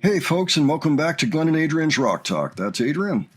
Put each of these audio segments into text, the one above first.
Hey folks, and welcome back to Glenn and Adrian's Rock Talk. That's Adrian.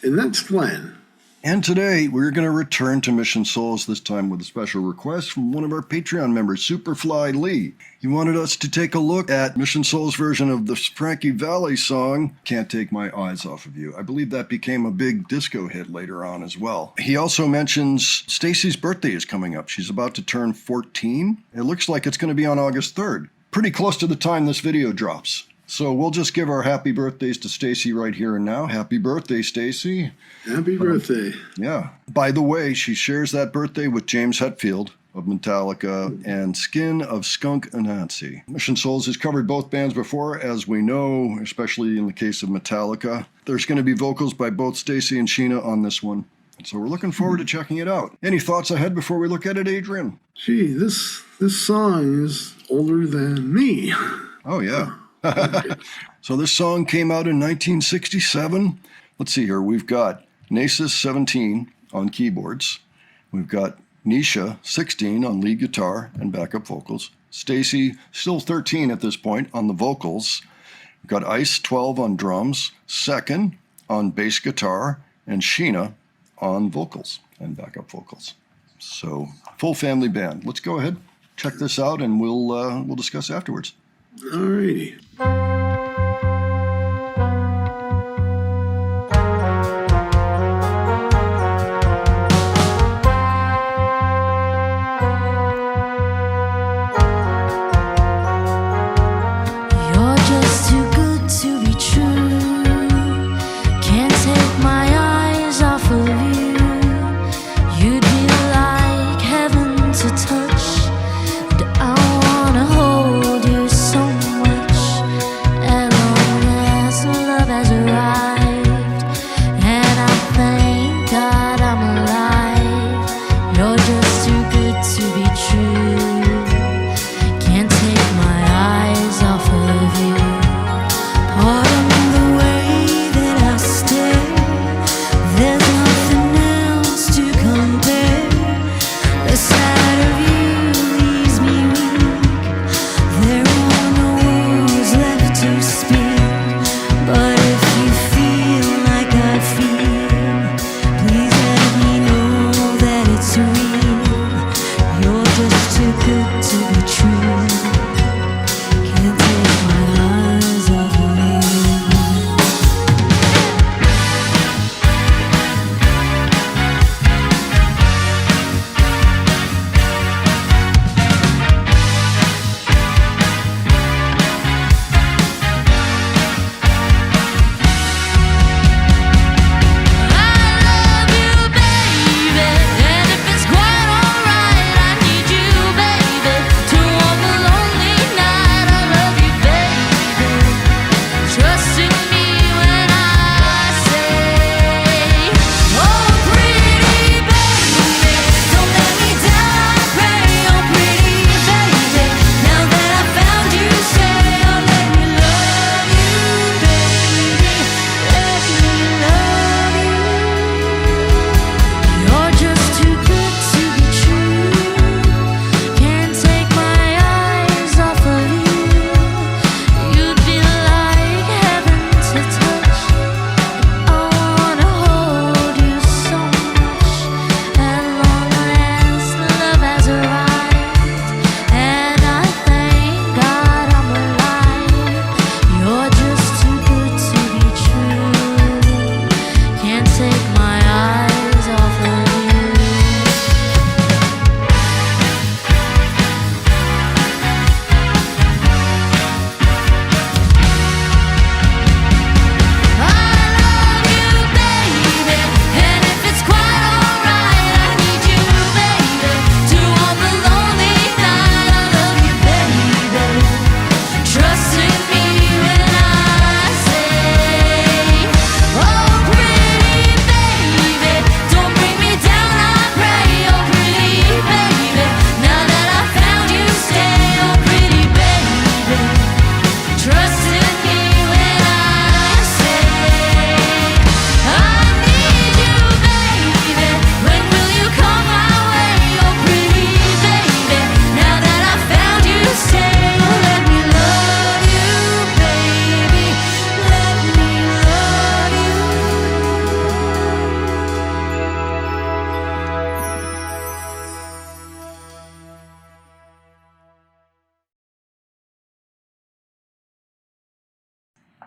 And that's Glenn. And today we're going to return to Mission Souls, this time with a special request from one of our Patreon members, Superfly Lee. He wanted us to take a look at Mission Souls' version of the Frankie Valli song, Can't Take My Eyes Off of You. I believe that became a big disco hit later on as well. He also mentions Stacy's birthday is coming up. She's about to turn 14. It looks like it's going to be on August 3rd. Pretty close to the time this video drops. So we'll just give our happy birthdays to Stacy right here and now. Happy birthday, Stacy. Happy birthday. Yeah. By the way, she shares that birthday with James Hetfield of Metallica and Skin of Skunk Anansi. Mission Souls has covered both bands before, as we know, especially in the case of Metallica. There's going to be vocals by both Stacy and Sheena on this one. So we're looking forward to checking it out. Any thoughts ahead before we look at it, Adrian? Gee, this song is older than me. Oh, yeah. So this song came out in 1967. Let's see here. We've got Nasus 17 on keyboards. We've got Nisha 16 on lead guitar and backup vocals. Stacy, still 13 at this point, on the vocals. We've got Ice 12 on drums, Second on bass guitar, and Sheena on vocals and backup vocals. So full family band. Let's go ahead, check this out, and we'll discuss afterwards. All righty.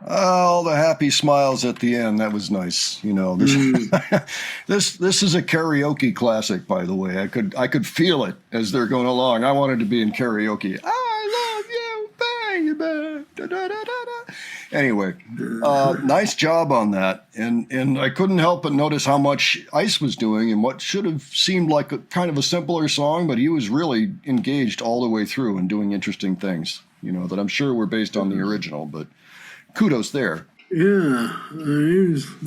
All the happy smiles at the end. That was nice. You know, this this is a karaoke classic, by the way. I could feel it as they're going along. I wanted to be in karaoke. I love you, baby. Da, da, da, da, da. Anyway, nice job on that. And I couldn't help but notice how much Ice was doing and what should have seemed like a kind of a simpler song, but he was really engaged all the way through and doing interesting things, you know, that I'm sure were based on the original, but kudos there. Yeah,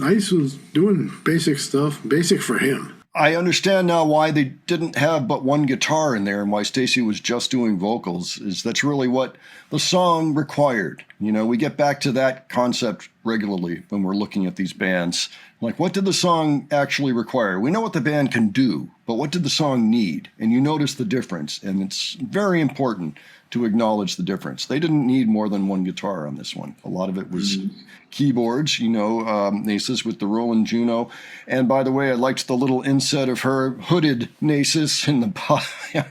Ice was doing basic stuff, basic for him. I understand now why they didn't have but one guitar in there and why Stacy was just doing vocals. That's really what the song required. You know, we get back to that concept regularly when we're looking at these bands. Like, what did the song actually require? We know what the band can do, but what did the song need? And you notice the difference, and it's very important to acknowledge the difference. They didn't need more than one guitar on this one. A lot of it was keyboards, you know, Nasus with the Roland Juno. And by the way, I liked the little inset of her hooded Nasus in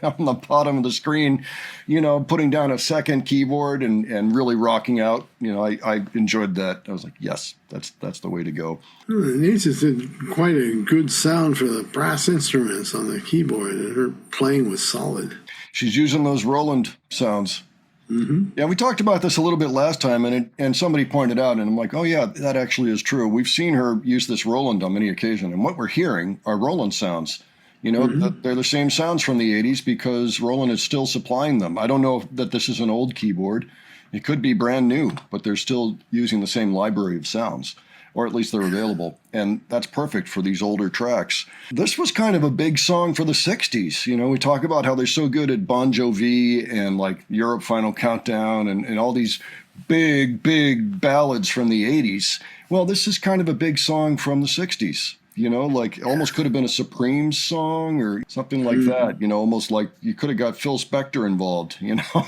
on the bottom of the screen, you know, putting down a second keyboard and really rocking out. You know, I enjoyed that. I was like, yes, that's the way to go. Nasus did quite a good sound for the brass instruments on the keyboard, and her playing was solid. She's using those Roland sounds. Mm-hmm. Yeah, we talked about this a little bit last time, and somebody pointed out, and I'm like, oh yeah, that actually is true. We've seen her use this Roland on many occasions, and what we're hearing are Roland sounds. You know, they're the same sounds from the 80s because Roland is still supplying them. I don't know that this is an old keyboard. It could be brand new, but they're still using the same library of sounds, or at least they're available. And that's perfect for these older tracks. This was kind of a big song for the 60s. You know, we talk about how they're so good at Bon Jovi and like Europe Final Countdown and all these big ballads from the 80s. Well, this is kind of a big song from the 60s. You know, like almost could have been a Supremes song or something like that. You know, almost like you could have got Phil Spector involved, you know,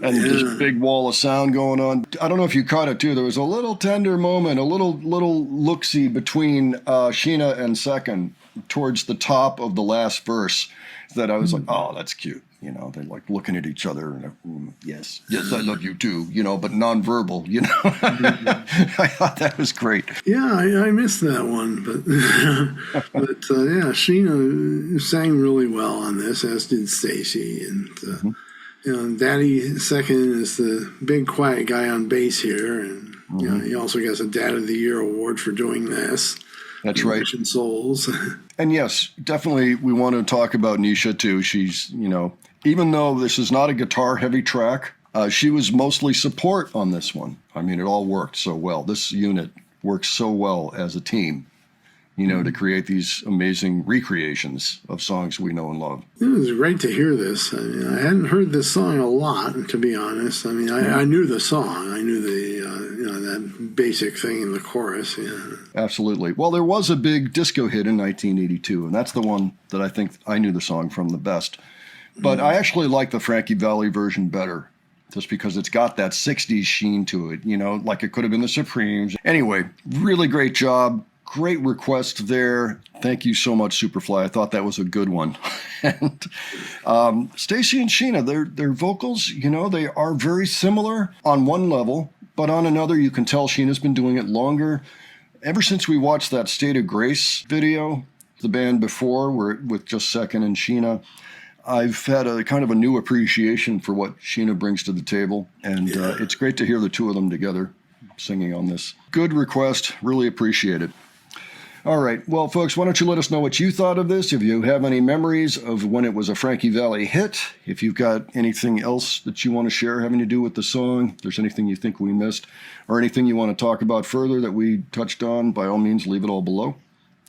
and this big wall of sound going on. I don't know if you caught it too. There was a little tender moment, a little look-see between Sheena and Second towards the top of the last verse that I was like, oh, that's cute. You know, they're like looking at each other and yes, I love you too, you know, but nonverbal, you know. I thought that was great. Yeah, I missed that one, but yeah, Sheena sang really well on this, as did Stacy, and you know, Daddy Second is the big quiet guy on bass here, and you know, he also gets a Dad of the Year award for doing this. That's right. Souls. And yes, definitely we want to talk about Nisha too. She's, you know, even though this is not a guitar-heavy track, she was mostly support on this one. I mean, it all worked so well. This unit works so well as a team, you know, to create these amazing recreations of songs we know and love. It was great to hear this. I mean, I hadn't heard this song a lot, to be honest. I mean, I knew the song. I knew the, you know, that basic thing in the chorus. Yeah. Absolutely. Well, there was a big disco hit in 1982, and that's the one that I think I knew the song from the best. But I actually like the Frankie Valli version better, just because it's got that 60s sheen to it, you know, like it could have been the Supremes. Anyway, really great job. Great request there. Thank you so much, Superfly. I thought that was a good one. And Stacy and Sheena, their vocals, you know, they are very similar on one level, but on another, you can tell Sheena's been doing it longer. Ever since we watched that State of Grace video, the band before, with just Second and Sheena, I've had a kind of a new appreciation for what Sheena brings to the table, and it's great to hear the two of them together singing on this. Good request. Really appreciate it. All right. Well, folks, why don't you let us know what you thought of this? If you have any memories of when it was a Frankie Valli hit, if you've got anything else that you want to share having to do with the song, if there's anything you think we missed, or anything you want to talk about further that we touched on, by all means, leave it all below.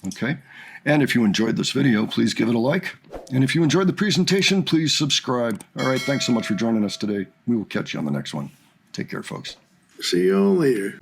Okay. And if you enjoyed this video, please give it a like. And if you enjoyed the presentation, please subscribe. All right. Thanks so much for joining us today. We will catch you on the next one. Take care, folks. See you all later.